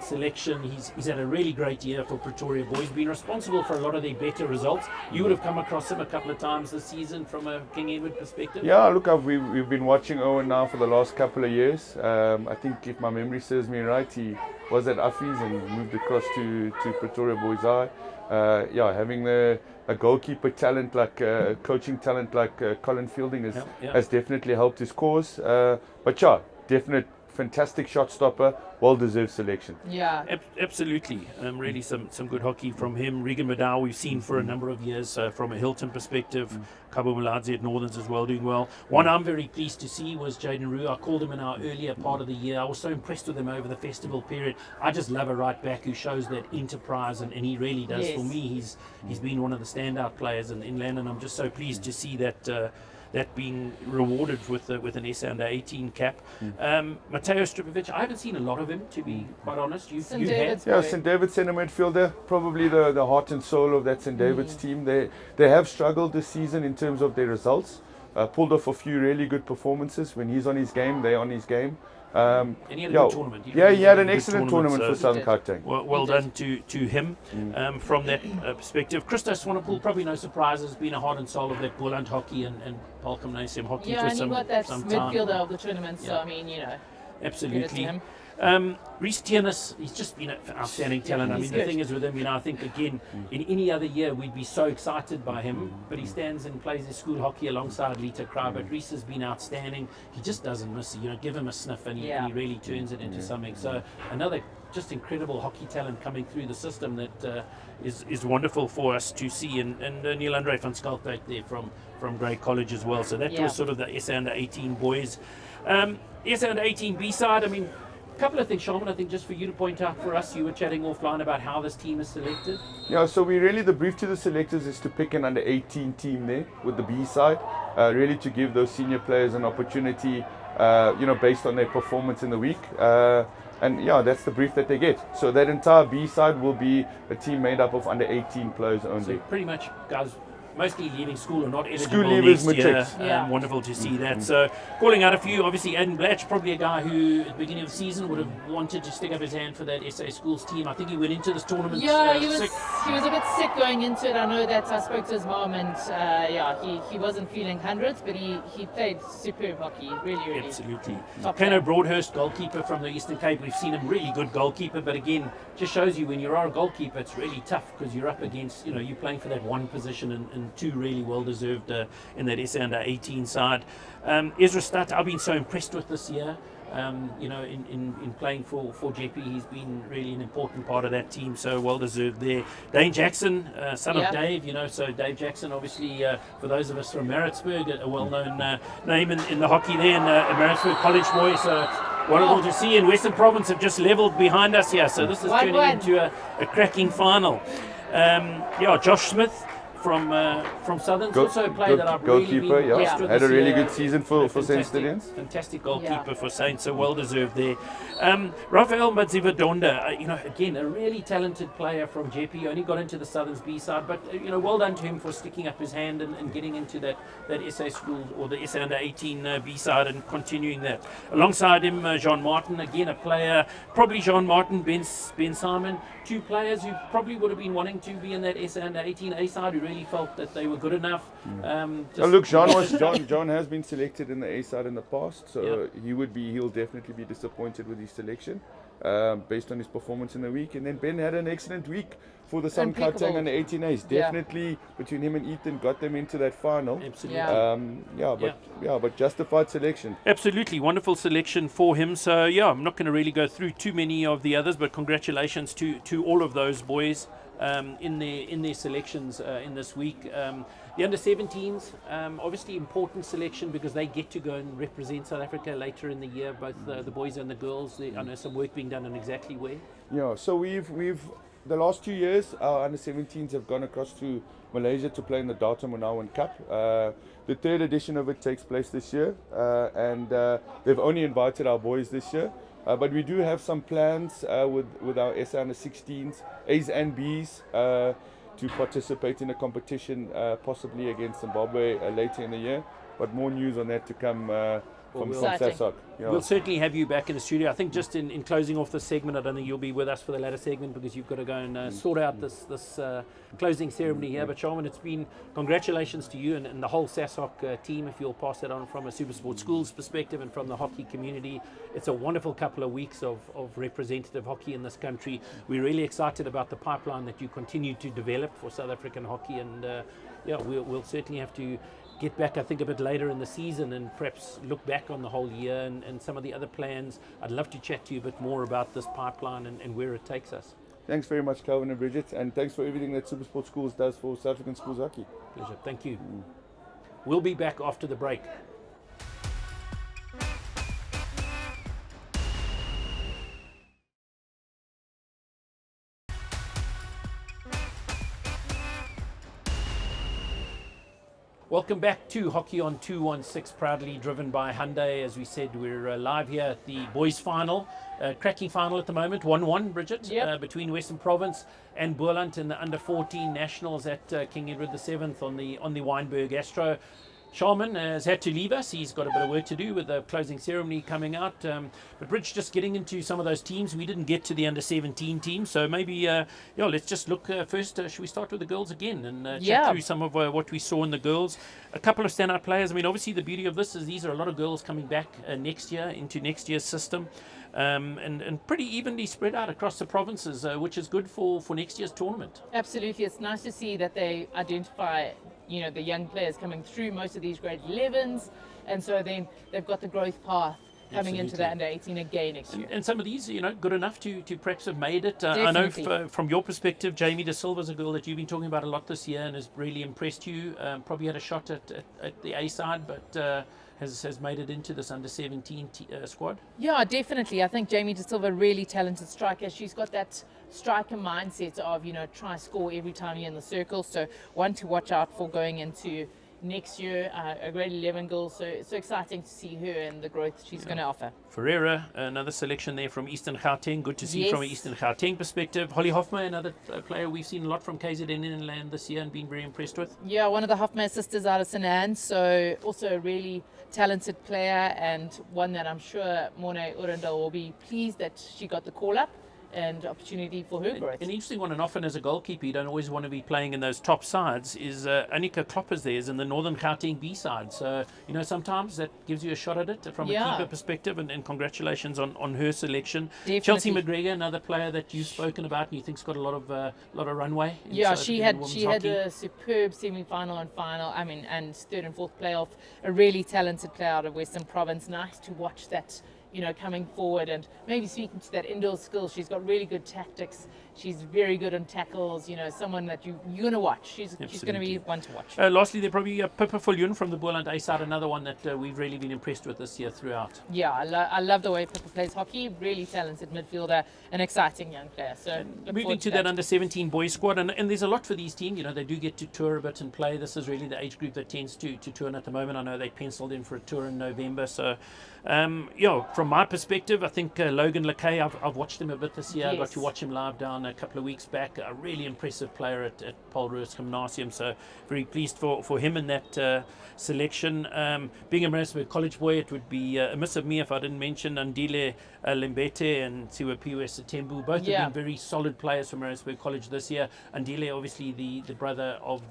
A: selection. He's had a really great year for Pretoria Boys, been responsible for a lot of their better results. You would have come across him a couple of times this season from a King Edward perspective.
B: Yeah, look, we've been watching Owen now for the last couple of years. I think if my memory serves me right, he was at Affies and moved across to Pretoria Boys High. Having a goalkeeper talent like coaching talent like Colin Fielding has definitely helped his cause. Definite fantastic shot stopper, well-deserved selection.
C: Yeah,
A: absolutely. Really some good hockey from him. Regan Maddow we've seen for a number of years from a Hilton perspective. Cabo Maladze at Northerns as well, doing well. One I'm very pleased to see was Jaden Roux. I called him in our earlier part of the year. I was so impressed with him over the festival period. I just love a right back who shows that enterprise, and he really does. For me, he's been one of the standout players in Inland, and I'm just so pleased to see that being rewarded with an SA under 18 cap. Mateo Stripovic, I haven't seen a lot of him, to be quite honest. You have?
B: Yeah, St. David's centre midfielder, probably the heart and soul of that St. David's team. They have struggled this season in terms of their results. Pulled off a few really good performances. When he's on his game, they're on his game.
A: And he had a good tournament.
B: He had an excellent tournament for Southern Gauteng.
A: Well done to him from that perspective. Christos Swanepoel, probably no surprises, been a heart and soul of that Boland hockey and Balcom Gymnasium hockey for some time.
C: Yeah, and he got that midfielder of the tournament, so
A: absolutely. Rhys Tiernis, he's just been an outstanding talent. The thing is with him, I think again, in any other year we'd be so excited by him, but he stands and plays his school hockey alongside Lita Cry. But Rhys has been outstanding. He just doesn't miss. Give him a sniff and he really turns it into something. So another just incredible hockey talent coming through the system that is wonderful for us to see. And Neil Andre van Skalkwyk there from Grey College as well. So that was sort of the SA under 18 boys. SA under 18 B side. A couple of things, Sharman, I think just for you to point out for us, you were chatting offline about how this team is selected.
B: Yeah, so the brief to the selectors is to pick an under 18 team there with the B side, really to give those senior players an opportunity, based on their performance in the week. That's the brief that they get. So that entire B side will be a team made up of under 18 players only.
A: So pretty much guys mostly leaving school or not eligible
B: school leavers,
A: next year. Wonderful to see that. So calling out a few, obviously Aidan Blatch, probably a guy who at the beginning of the season would have wanted to stick up his hand for that SA schools team. I think he went into this tournament
C: he was a bit sick going into it. I know that I spoke to his mom and he wasn't feeling hundreds, but he played superb hockey, really
A: absolutely. Pano Broadhurst, goalkeeper from the Eastern Cape, we've seen him, really good goalkeeper, but again just shows you when you are a goalkeeper it's really tough because you're up against, you're playing for that one position and two really well deserved in that SA under 18 side. Ezra Stutt, I've been so impressed with this year. in playing for JP. He's been really an important part of that team, so well deserved there. Dane Jackson, son of Dave, so Dave Jackson, obviously, for those of us from Maritzburg, a well-known name in the hockey there, and a Maritzburg college boy, so wonderful to see. And Western Province have just levelled behind us here, so this is turning into a cracking final. Josh Smith from Southerns, also a player that I've really been impressed with.
B: Had a really
A: year.
B: good season for Saint Stilians.
A: Fantastic goalkeeper for Saints, so well deserved there. Rafael Madzivadonda, again, a really talented player from JP, only got into the Southerns B side, but well done to him for sticking up his hand and getting into that SA school or the SA under 18 B side and continuing that. Alongside him, Jean Martin, again a player, probably Jean Martin, Ben Simon, two players who probably would have been wanting to be in that SA under 18 A side, who really felt that they were good enough.
B: Look, John has been selected in the A side in the past, so he'll definitely be disappointed with his selection based on his performance in the week. And then Ben had an excellent week for the Sun Gauteng and the 18As. Definitely between him and Ethan got them into that final.
A: Absolutely.
B: But justified selection.
A: Absolutely, wonderful selection for him. So I'm not going to really go through too many of the others, but congratulations to all of those boys in their selections in this week. The under-17s, obviously important selection because they get to go and represent South Africa later in the year, both the boys and the girls. I know some work being done on exactly where.
B: Yeah, so we've the last 2 years, our under-17s have gone across to Malaysia to play in the Data Monawan Cup. The third edition of it takes place this year, and they've only invited our boys this year. But we do have some plans with our SA under-16s, A's and B's, to participate in a competition, possibly against Zimbabwe later in the year. But more news on that to come from SASOC.
A: We'll certainly have you back in the studio. I think just in closing off this segment, I don't think you'll be with us for the latter segment because you've got to go and sort out this closing ceremony here. But Sharman, it's been congratulations to you and the whole SASOC team, if you'll pass that on from a SuperSport Schools perspective and from the hockey community. It's a wonderful couple of weeks of representative hockey in this country. We're really excited about the pipeline that you continue to develop for South African hockey, and we'll certainly have to get back, I think, a bit later in the season and perhaps look back on the whole year and some of the other plans. I'd love to chat to you a bit more about this pipeline and where it takes us.
B: Thanks very much, Calvin and Bridget, and thanks for everything that SuperSport Schools does for South African schools hockey.
A: Pleasure. Thank you. We'll be back after the break. Welcome back to Hockey on 216, proudly driven by Hyundai. As we said, we're live here at the boys' final, cracking final at the moment, 1-1, Bridget, between Western Province and Boerland in the under-14 nationals at King Edward VII on the Wynberg Astro. Sharman has had to leave us. He's got a bit of work to do with the closing ceremony coming out. But Bridge, just getting into some of those teams. We didn't get to the under-17 team, so maybe let's just look first. Should we start with the girls again and chat through some of what we saw in the girls? A couple of standout players. I mean, obviously the beauty of this is these are a lot of girls coming back next year into next year's system. And pretty evenly spread out across the provinces, which is good for next year's tournament.
C: Absolutely. It's nice to see that they identify the young players coming through most of these grade 11s, and so then they've got the growth path coming into the under 18 again next year.
A: And some of these, good enough to perhaps have made it. I know from your perspective, Jamie De Silva's a girl that you've been talking about a lot this year and has really impressed you. Probably had a shot at the A side, but has made it into this under 17 squad.
C: Yeah, definitely. I think Jamie De Silva, really talented striker. She's got that striker mindset of try score every time you're in the circle. So one to watch out for going into next year. A grade 11 girl. So it's so exciting to see her and the growth she's going to offer.
A: Ferreira, another selection there from Eastern Gauteng. Good to see from an Eastern Gauteng perspective. Holly Hofma, another player we've seen a lot from KZN Inland this year and been very impressed with.
C: Yeah, one of the Hofma sisters out of St. Anne's. So also a really talented player and one that I'm sure Morne Urendal will be pleased that she got the call up and opportunity for her growth.
A: An interesting one, and often as a goalkeeper you don't always want to be playing in those top sides, is Annika Kloppers there is in the Northern Gauteng B side. So sometimes that gives you a shot at it from a keeper perspective, and congratulations on her selection.
C: Definitely.
A: Chelsea McGregor, another player that you've spoken about and you think's got a lot of runway.
C: She had a superb semi-final and final. And third and fourth playoff. A really talented player out of Western Province. Nice to watch that coming forward and maybe speaking to that indoor skill. She's got really good tactics. She's very good on tackles. Someone that you're going to watch. She's going to be one to watch.
A: Lastly, there probably Pippa Viljoen from the Boland A side, another one that we've really been impressed with this year throughout.
C: Yeah, I love the way Pippa plays hockey. Really talented midfielder, an exciting young player. So
A: moving to that under-17 boys squad, and there's a lot for these teams. They do get to tour a bit and play. This is really the age group that tends to tour, and at the moment I know they penciled in for a tour in November. So, from my perspective, I think Logan Lakay, I've watched him a bit this year. I got to watch him live down a couple of weeks back. A really impressive player at Paulrus Gymnasium. So very pleased for him in that selection. Being a Maritzburg College boy, it would be amiss of me if I didn't mention Andile Lembete and Siwapiwe Setembu. Both have been very solid players from Maritzburg College this year. Andile, obviously the brother of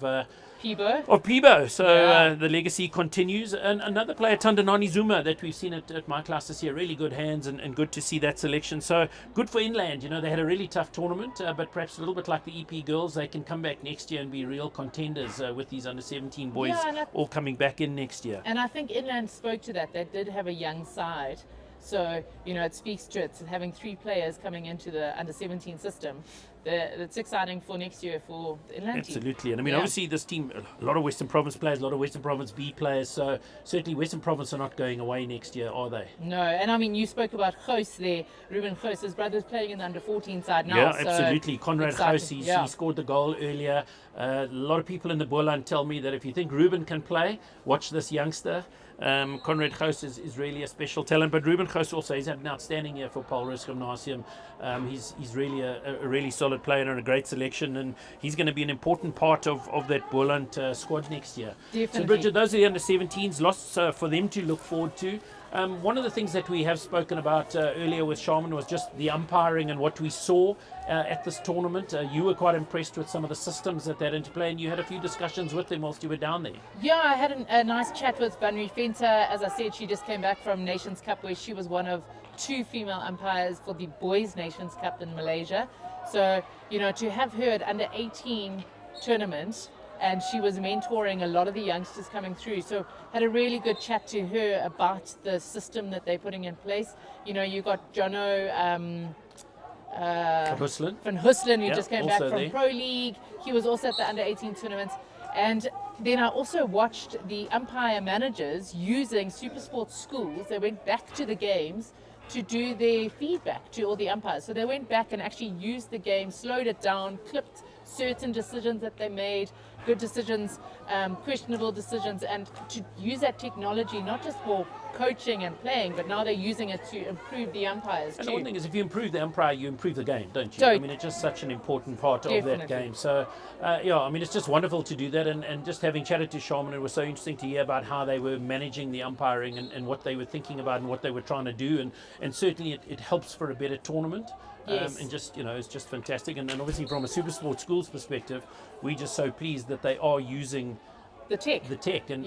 A: Pibo. So the legacy continues. And another player, Tandanani Zuma, that we've seen at my class this year. Really good hands and good to see that selection. So good for Inland. They had a really tough tournament, but perhaps a little bit like the EP girls, they can come back next year and be real contenders with these under-17 boys all coming back in next year.
C: And I think Inland spoke to that. They did have a young side. So, it speaks to it. So having 3 players coming into the under-17 system, it's exciting for next year for the Inland team.
A: Absolutely. And obviously this team, a lot of Western Province players, a lot of Western Province B players. So certainly Western Province are not going away next year, are they?
C: No. And you spoke about Goos there. Ruben Goos, his brother's playing in the under-14 side now.
A: Yeah, absolutely. Conrad Goos, he scored the goal earlier. A lot of people in the Boland tell me that if you think Ruben can play, watch this youngster. Conrad Goos is really a special talent, but Ruben Goos also, he's had an outstanding year for Paulrus Gymnasium. He's really a really solid player and a great selection, and he's going to be an important part of that Boland squad next year.
C: Definitely.
A: So Bridget, those are the under-17s, lots for them to look forward to. One of the things that we have spoken about earlier with Sharman was just the umpiring and what we saw at this tournament. You were quite impressed with some of the systems that had into play, and you had a few discussions with them whilst you were down there.
C: Yeah, I had a nice chat with Vanri Fenta. As I said, she just came back from Nations Cup, where she was one of 2 female umpires for the Boys Nations Cup in Malaysia. So, to have her at under-18 tournament, and she was mentoring a lot of the youngsters coming through. So had a really good chat to her about the system that they're putting in place. You got Jono Van Husslen, who just came back from
A: there.
C: Pro League. He was also at the under-18 tournament. And then I also watched the umpire managers using SuperSport schools. They went back to the games to do their feedback to all the umpires. So they went back and actually used the game, slowed it down, clipped certain decisions that they made, good decisions, questionable decisions, and to use that technology not just for coaching and playing, but now they're using it to improve the umpires
A: and
C: too.
A: the one thing is, if you improve the umpire, you improve the game, don't you?
C: So,
A: it's just such an important part of that game. So, it's just wonderful to do that, and just having chatted to Sharman, it was so interesting to hear about how they were managing the umpiring and what they were thinking about and what they were trying to do, and certainly it helps for a better tournament.
C: Yes.
A: And just, it's just fantastic. And obviously from a SuperSport schools perspective, we're just so pleased that they are using
C: the tech.
A: And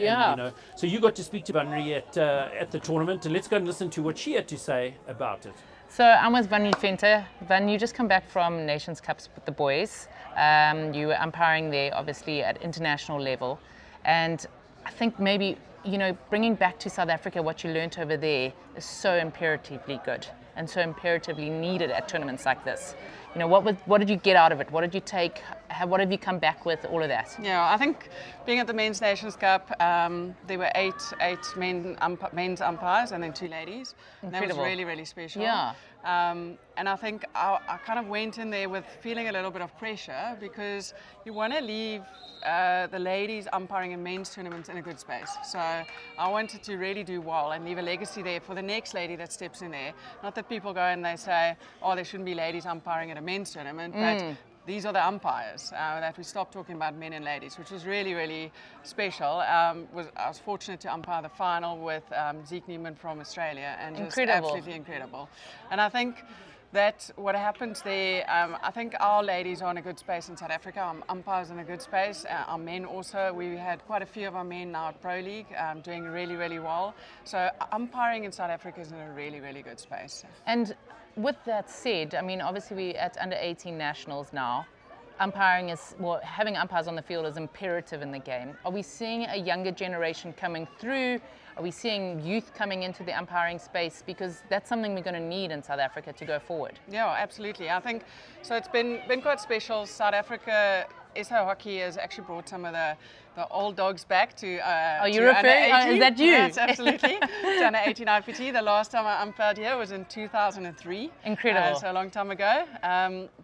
A: so you got to speak to Vanri at the tournament, and let's go and listen to what she had to say about it.
D: So I'm with Vanri Fenta. Van, you just come back from Nations Cups with the boys. You were umpiring there, obviously, at international level. And I think maybe, bringing back to South Africa what you learnt over there is so imperatively good and so imperatively needed at tournaments like this. What did you get out of it? What did you take? What have you come back with? All of that.
E: Yeah, I think being at the Men's Nations Cup, there were eight men's umpires and then 2 ladies.
D: Incredible.
E: That was really, really special.
D: Yeah.
E: And I think I kind of went in there with feeling a little bit of pressure, because you want to leave the ladies umpiring in men's tournaments in a good space. So I wanted to really do well and leave a legacy there for the next lady that steps in there. Not that people go and they say, there shouldn't be ladies umpiring at a men's tournament, but these are the umpires, that we stopped talking about men and ladies, which was really, really special. I was fortunate to umpire the final with Zeke Newman from Australia, and just absolutely incredible. And I think that what happens there, I think our ladies are in a good space in South Africa, our umpires in a good space, our men also. We had quite a few of our men now at Pro League doing really, really well. So umpiring in South Africa is in a really, really good space.
D: And with that said, obviously we're at under 18 nationals now. umpiring is, well, having umpires on the field is imperative in the game. Are we seeing a younger generation coming through? Are we seeing youth coming into the umpiring space? Because that's something we're going to need in South Africa to go forward.
E: Yeah, absolutely. I think so. It's been quite special. South Africa, SA Hockey has actually brought some of the old dogs back to.
D: Are you referring? Is that you?
E: Yes, absolutely. To under 18 IPT. The last time I umpired here was in 2003.
D: Incredible.
E: So a long time ago.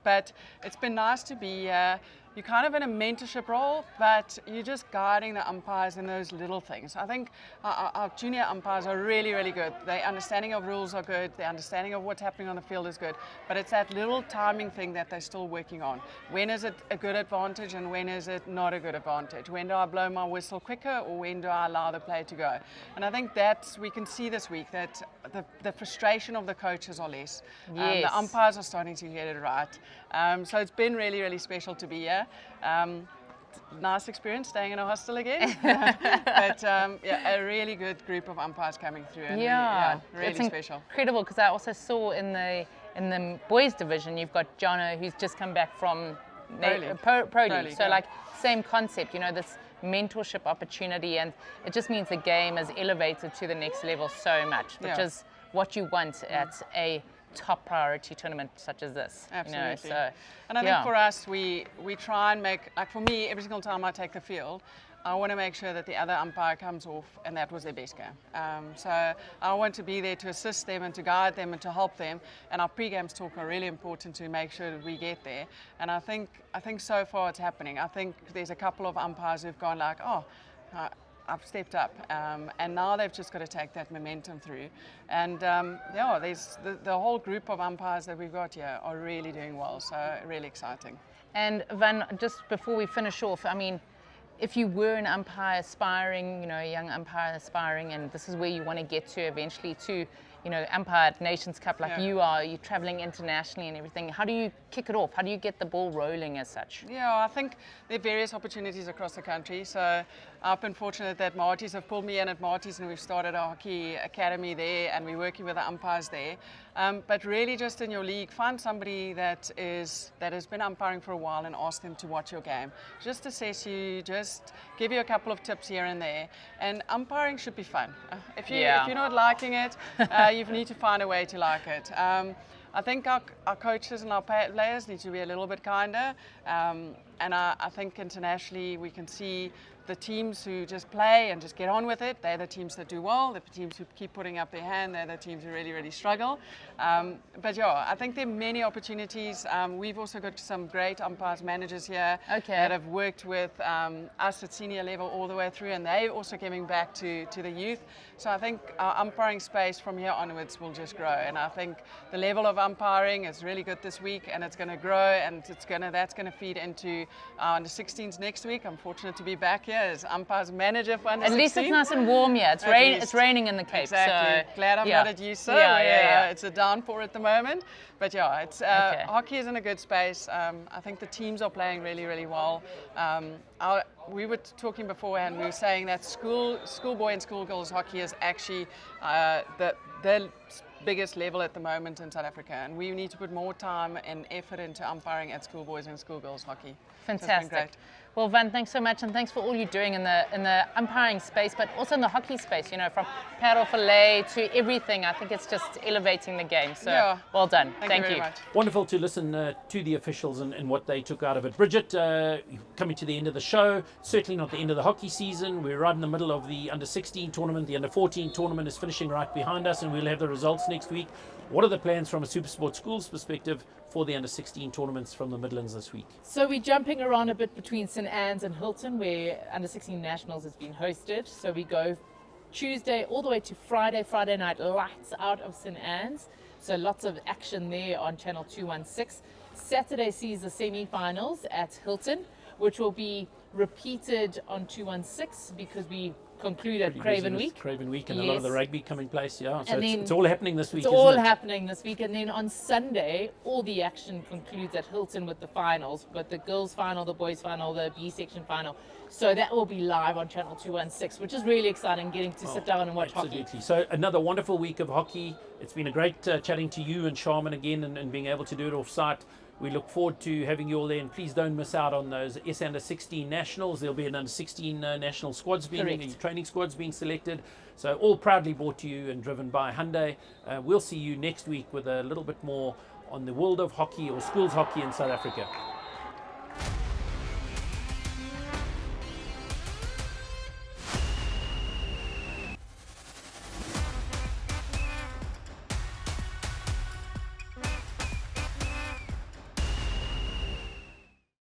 E: But it's been nice to be. You're kind of in a mentorship role, but you're just guiding the umpires in those little things. I think our junior umpires are really, really good. Their understanding of rules are good. Their understanding of what's happening on the field is good. But it's that little timing thing that they're still working on. When is it a good advantage and when is it not a good advantage? When do I blow my whistle quicker or when do I allow the play to go? And I think that we can see this week that the frustration of the coaches are less.
D: Yes.
E: The umpires are starting to get it right. So it's been really, really special to be here. Nice experience staying in a hostel again. But yeah, a really good group of umpires coming through. And really
D: it's
E: special.
D: Incredible, because I also saw in the boys division, you've got Jono, who's just come back from Pro League. So like same concept, this mentorship opportunity, and it just means the game is elevated to the next level so much, which is what you want at a top priority tournament such as this.
E: Absolutely.
D: So,
E: and I think for us, we try and make, like for me, every single time I take the field, I want to make sure that the other umpire comes off and that was their best game. So I want to be there to assist them and to guide them and to help them. And our pre-games talk are really important to make sure that we get there. And I think so far it's happening. I think there's a couple of umpires who've gone like, I've stepped up, and now they've just got to take that momentum through. And there's the whole group of umpires that we've got here are really doing well, so really exciting.
D: And Van, just before we finish off, I mean, if you were an umpire aspiring, a young umpire aspiring, and this is where you want to get to eventually to, umpire at Nations Cup like you're traveling internationally and everything. How do you kick it off? How do you get the ball rolling as such?
E: Yeah, I think there are various opportunities across the country. So I've been fortunate that Marty's have pulled me in at Marty's and we've started a hockey academy there and we're working with the umpires there. But really just in your league, find somebody that has been umpiring for a while and ask them to watch your game. Just assess you, just give you a couple of tips here and there. And umpiring should be fun. If you're not liking it, you need to find a way to like it. I think our coaches and our players need to be a little bit kinder. And I think internationally we can see the teams who just play and just get on with it, they're the teams that do well. The teams who keep putting up their hand, they're the teams who really, really struggle. But I think there are many opportunities. We've also got some great umpires managers here that have worked with us at senior level all the way through, and they're also giving back to the youth. So I think our umpiring space from here onwards will just grow. And I think the level of umpiring is really good this week, and it's going to grow, and that's going to feed into under 16s next week. I'm fortunate to be back here as umpires manager for under 16.
D: At least it's nice and warm here. It's raining in the Cape.
E: Exactly.
D: So,
E: glad I'm not at USO. It's a downpour at the moment. But it's hockey is in a good space. I think the teams are playing really, really well. We were talking beforehand. We were saying that schoolboy and schoolgirls hockey is actually the biggest level at the moment in South Africa, and we need to put more time and effort into umpiring at schoolboys and schoolgirls hockey.
D: Fantastic. Well, Van, thanks so much, and thanks for all you're doing in the umpiring space, but also in the hockey space. From paddle fillet to everything. I think it's just elevating the game. So well done.
E: Thank you very much.
A: Wonderful to listen to the officials and what they took out of it. Bridget, coming to the end of the show. Certainly not the end of the hockey season. We're right in the middle of the under 16 tournament. The under 14 tournament is finishing right behind us, and we'll have the results next week. What are the plans from a SuperSport schools perspective for the under 16 tournaments from the Midlands this week?
C: So we're jumping around a bit between St. Anne's and Hilton, where under 16 nationals has been hosted. So we go Tuesday all the way to Friday night, lights out of St. Anne's. So lots of action there on channel 216. Saturday sees the semi-finals at Hilton, which will be repeated on 216 because we conclude at
A: Pretty
C: Craven
A: busy
C: Week.
A: with Craven Week and a lot of the
C: Yes.
A: rugby coming place. Yeah, so
C: And
A: it's,
C: then
A: it's all happening this week.
C: It's all
A: isn't it?
C: happening this week, and then on Sunday, all the action concludes at Hilton with the finals, but the girls' final, the boys' final, the B section final. So that will be live on Channel 216, which is really exciting, getting to sit down and watch
A: Absolutely.
C: hockey.
A: So another wonderful week of hockey. It's been a great chatting to you and Sharman again, and being able to do it off site. We look forward to having you all there, and please don't miss out on those S under 16 nationals. There'll be an under 16 national squads training squads being selected. So all proudly brought to you and driven by Hyundai. We'll see you next week with a little bit more on the world of hockey or schools hockey in South Africa.